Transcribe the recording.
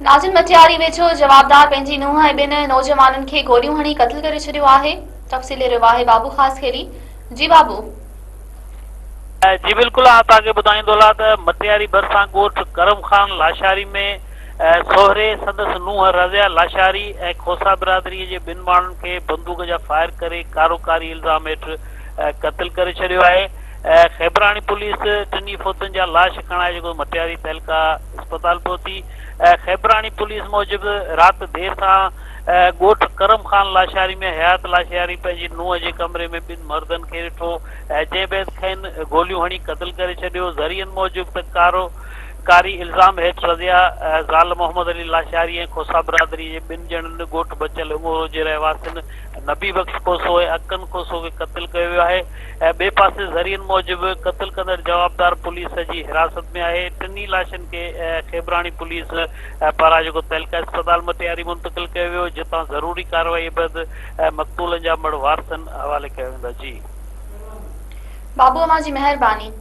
नाज़िन मटियारी वेझो जवाबदार पंहिंजी नुंहुं ऐं ॿिनि नौजवाननि खे गोलियूं हणी क़त्ल करे छॾियो आहे। तफ़सील रहियो आहे बाबू ख़ासि खेड़ी। जी बाबू। जी बिल्कुल तव्हांखे ॿुधाईंदोला त मटियारी भरिसां ॻोठ करम ख़ान लाशारी में सोहरे संदसि नुंहुं रज़िया लाशारी ऐं खोसा बिरादरीअ जे ॿिनि माण्हुनि खे बंदूक जा फायर करे कारोकारी इल्ज़ाम हेठि क़त्ल करे छॾियो आहे। खैबरानी पुलिस टिनी फौतनि जा लाश खणाए जेको मटियारी तहलका अस्पताल पहुती। खैबरानी पुलिस मूजिब राति देर सां ॻोठ करम ख़ान लाशारी में हयात लाशारी पंहिंजी नुंहुं जे कमरे में ॿिनि मर्दनि खे ॾिठो, जंहिं बैदि खेनि गोलियूं हणी क़त्ल करे छॾियो। ज़रियनि मूजिब त कारी इल्ज़ाम हेठि रज़िया ज़ाल मोहम्मद अली लाशारी ऐं खोसा बिरादरी जे ॿिनि ॼणनि ॻोठ बचियल उमरो जे रहवासियुनि नबी बख्श खोसो ऐं अकन खोसो खे क़त्ल कयो वियो आहे। ॿिए पासे ज़रियनि मूजिब क़त्ल कंदड़ जवाबदार पुलिस जी हिरासत में आहे। टिनी लाशनि खे खैबरानी पुलिस पारां जेको तहलका अस्पताल मटियारी मुंतक़िल कयो वियो, जितां ज़रूरी कार्रवाई बैदि मक़तूलनि जा मड़ वारसनि हवाले कयो वेंदा। जी बाबू अमां जी मेहरबानी।